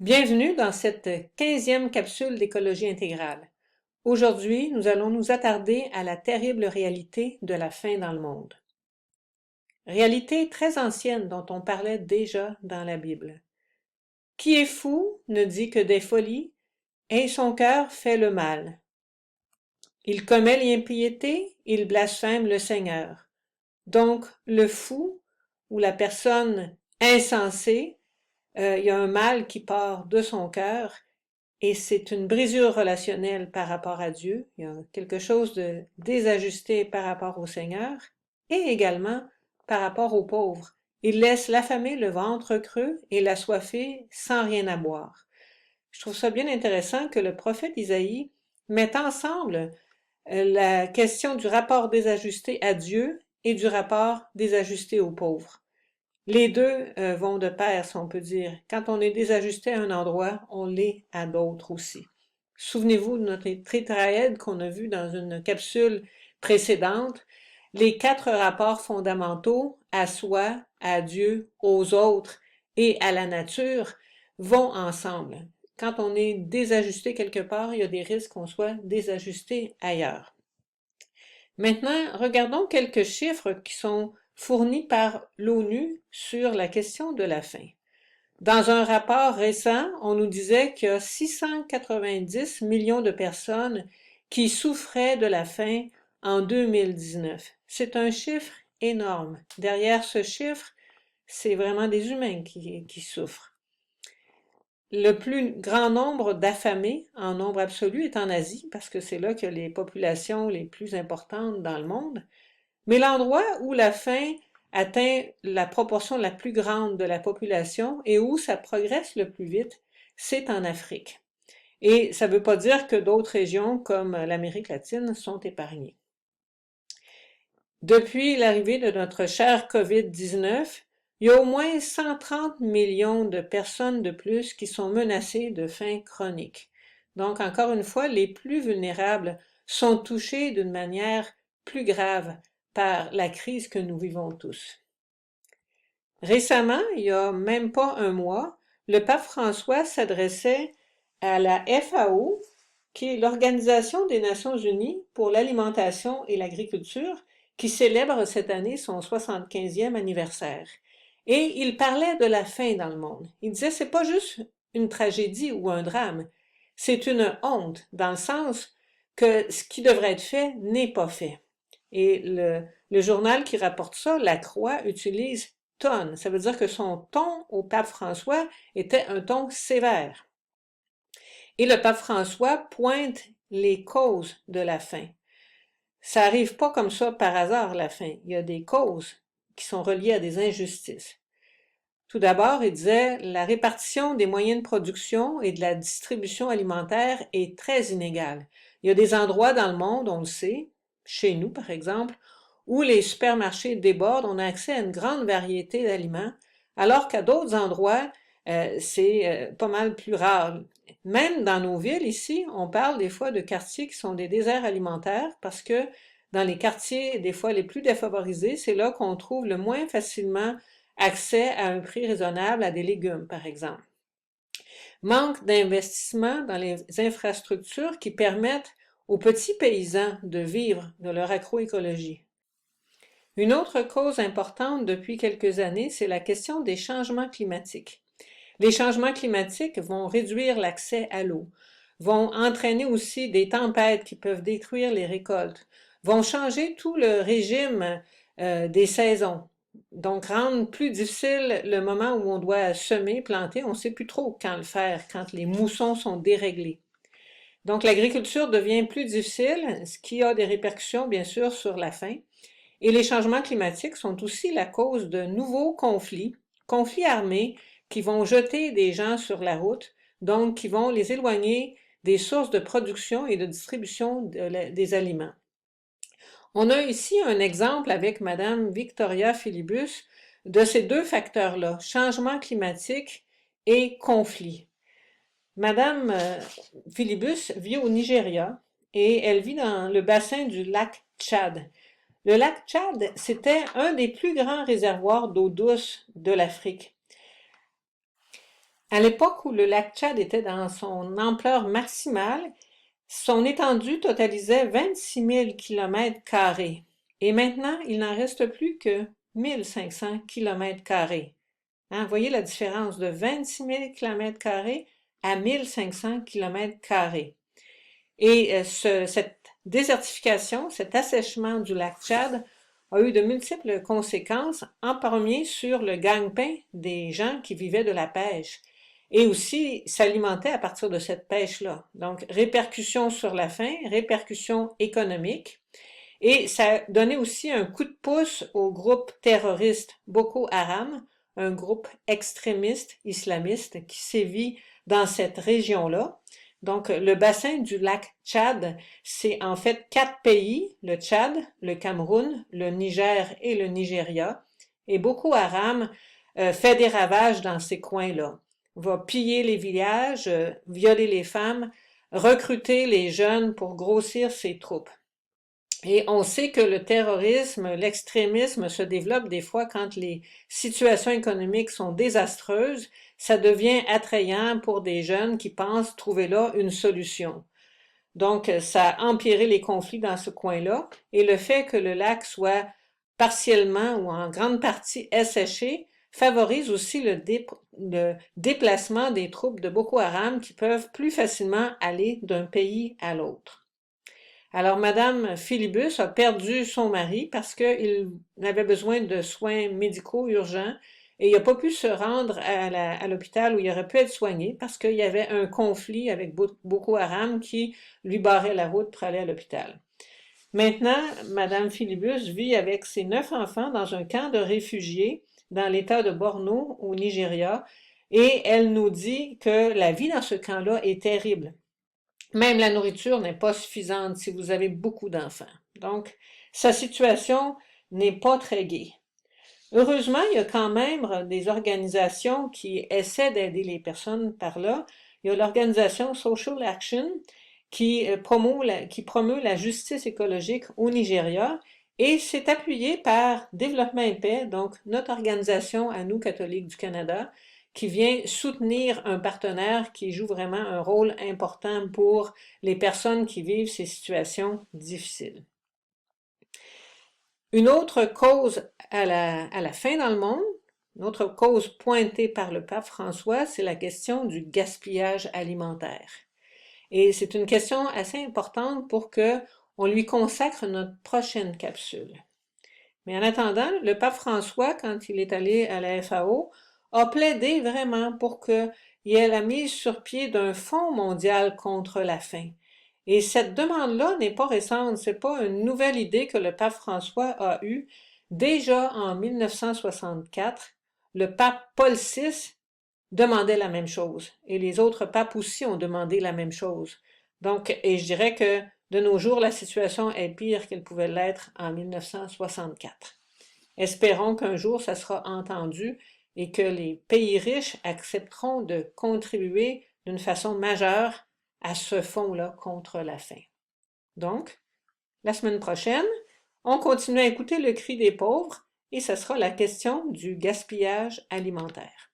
Bienvenue dans cette 15e capsule d'écologie intégrale. Aujourd'hui, nous allons nous attarder à la terrible réalité de la faim dans le monde. Réalité très ancienne dont on parlait déjà dans la Bible. Qui est fou ne dit que des folies, et son cœur fait le mal. Il commet l'impiété, il blasphème le Seigneur. Donc, le fou ou la personne insensée, il y a un mal qui part de son cœur et c'est une brisure relationnelle par rapport à Dieu. Il y a quelque chose de désajusté par rapport au Seigneur et également par rapport aux pauvres. Il laisse l'affamé le ventre creux et l'assoiffé sans rien à boire. Je trouve ça bien intéressant que le prophète Isaïe mette ensemble la question du rapport désajusté à Dieu et du rapport désajusté aux pauvres. Les deux vont de pair, si on peut dire. Quand on est désajusté à un endroit, on l'est à d'autres aussi. Souvenez-vous de notre tétraède qu'on a vu dans une capsule précédente. Les 4 rapports fondamentaux à soi, à Dieu, aux autres et à la nature vont ensemble. Quand on est désajusté quelque part, il y a des risques qu'on soit désajusté ailleurs. Maintenant, regardons quelques chiffres qui sont fournis par l'ONU sur la question de la faim. Dans un rapport récent, on nous disait qu'il y a 690 millions de personnes qui souffraient de la faim en 2019. C'est un chiffre énorme. Derrière ce chiffre, c'est vraiment des humains qui souffrent. Le plus grand nombre d'affamés, en nombre absolu, est en Asie, parce que c'est là qu'il y a les populations les plus importantes dans le monde. Mais l'endroit où la faim atteint la proportion la plus grande de la population et où ça progresse le plus vite, c'est en Afrique. Et ça ne veut pas dire que d'autres régions comme l'Amérique latine sont épargnées. Depuis l'arrivée de notre cher COVID-19, il y a au moins 130 millions de personnes de plus qui sont menacées de faim chronique. Donc, encore une fois, les plus vulnérables sont touchés d'une manière plus grave par la crise que nous vivons tous. Récemment, il n'y a même pas un mois, le pape François s'adressait à la FAO, qui est l'Organisation des Nations Unies pour l'alimentation et l'agriculture, qui célèbre cette année son 75e anniversaire. Et il parlait de la faim dans le monde. Il disait, c'est pas juste une tragédie ou un drame, c'est une honte, dans le sens que ce qui devrait être fait n'est pas fait. Et le journal qui rapporte ça, La Croix, utilise tonne. Ça veut dire que son ton au pape François était un ton sévère. Et le pape François pointe les causes de la faim. Ça n'arrive pas comme ça par hasard, la faim. Il y a des causes qui sont reliées à des injustices. Tout d'abord, il disait, la répartition des moyens de production et de la distribution alimentaire est très inégale. Il y a des endroits dans le monde, on le sait, chez nous par exemple, où les supermarchés débordent, on a accès à une grande variété d'aliments, alors qu'à d'autres endroits, c'est pas mal plus rare. Même dans nos villes ici, on parle des fois de quartiers qui sont des déserts alimentaires parce que dans les quartiers, des fois les plus défavorisés, c'est là qu'on trouve le moins facilement accès à un prix raisonnable à des légumes, par exemple. Manque d'investissement dans les infrastructures qui permettent aux petits paysans de vivre de leur agroécologie. Une autre cause importante depuis quelques années, c'est la question des changements climatiques. Les changements climatiques vont réduire l'accès à l'eau, vont entraîner aussi des tempêtes qui peuvent détruire les récoltes, vont changer tout le régime des saisons, donc rendre plus difficile le moment où on doit semer, planter, on ne sait plus trop quand le faire, quand les moussons sont déréglés. Donc l'agriculture devient plus difficile, ce qui a des répercussions bien sûr sur la faim. Et les changements climatiques sont aussi la cause de nouveaux conflits, conflits armés qui vont jeter des gens sur la route, donc qui vont les éloigner des sources de production et de distribution des aliments. On a ici un exemple avec Madame Victoria Philibus de ces deux facteurs-là, changement climatique et conflit. Madame Philibus vit au Nigeria et elle vit dans le bassin du lac Tchad. Le lac Tchad, c'était un des plus grands réservoirs d'eau douce de l'Afrique. À l'époque où le lac Tchad était dans son ampleur maximale, son étendue totalisait 26 000 km². Et maintenant, il n'en reste plus que 1500 km². Hein, voyez la différence de 26 000 km² à 1500 km². Et cette désertification, cet assèchement du lac Tchad a eu de multiples conséquences, en premier sur le gagne-pain des gens qui vivaient de la pêche et aussi s'alimentaient à partir de cette pêche-là. Donc, répercussions sur la faim, répercussions économiques. Et ça donnait aussi un coup de pouce au groupe terroriste Boko Haram, un groupe extrémiste islamiste qui sévit dans cette région-là. Donc, le bassin du lac Tchad, c'est en fait 4 pays, le Tchad, le Cameroun, le Niger et le Nigeria. Et Boko Haram fait des ravages dans ces coins-là. Va piller les villages, violer les femmes, recruter les jeunes pour grossir ses troupes. Et on sait que le terrorisme, l'extrémisme se développe des fois quand les situations économiques sont désastreuses. Ça devient attrayant pour des jeunes qui pensent trouver là une solution. Donc, ça a empiré les conflits dans ce coin-là. Et le fait que le lac soit partiellement ou en grande partie asséché favorise aussi le déplacement des troupes de Boko Haram qui peuvent plus facilement aller d'un pays à l'autre. Alors, Madame Philibus a perdu son mari parce qu'il avait besoin de soins médicaux urgents et il n'a pas pu se rendre à l'hôpital où il aurait pu être soigné parce qu'il y avait un conflit avec Boko Haram qui lui barrait la route pour aller à l'hôpital. Maintenant, Madame Philibus vit avec ses 9 enfants dans un camp de réfugiés dans l'État de Borno, au Nigeria, et elle nous dit que la vie dans ce camp-là est terrible. Même la nourriture n'est pas suffisante si vous avez beaucoup d'enfants. Donc, sa situation n'est pas très gaie. Heureusement, il y a quand même des organisations qui essaient d'aider les personnes par là. Il y a l'organisation Social Action qui promeut la justice écologique au Nigeria et c'est appuyé par Développement et Paix, donc notre organisation à nous, catholiques du Canada, qui vient soutenir un partenaire qui joue vraiment un rôle important pour les personnes qui vivent ces situations difficiles. Une autre cause à la faim dans le monde, une autre cause pointée par le pape François, c'est la question du gaspillage alimentaire. Et c'est une question assez importante pour que on lui consacre notre prochaine capsule. Mais en attendant, le pape François, quand il est allé à la FAO, a plaidé vraiment pour qu'il y ait la mise sur pied d'un fonds mondial contre la faim. Et cette demande-là n'est pas récente, c'est pas une nouvelle idée que le pape François a eue. Déjà en 1964, le pape Paul VI demandait la même chose. Et les autres papes aussi ont demandé la même chose. Donc, et je dirais que de nos jours, la situation est pire qu'elle pouvait l'être en 1964. Espérons qu'un jour, ça sera entendu et que les pays riches accepteront de contribuer d'une façon majeure à ce fonds-là contre la faim. Donc, la semaine prochaine, on continue à écouter le cri des pauvres et ce sera la question du gaspillage alimentaire.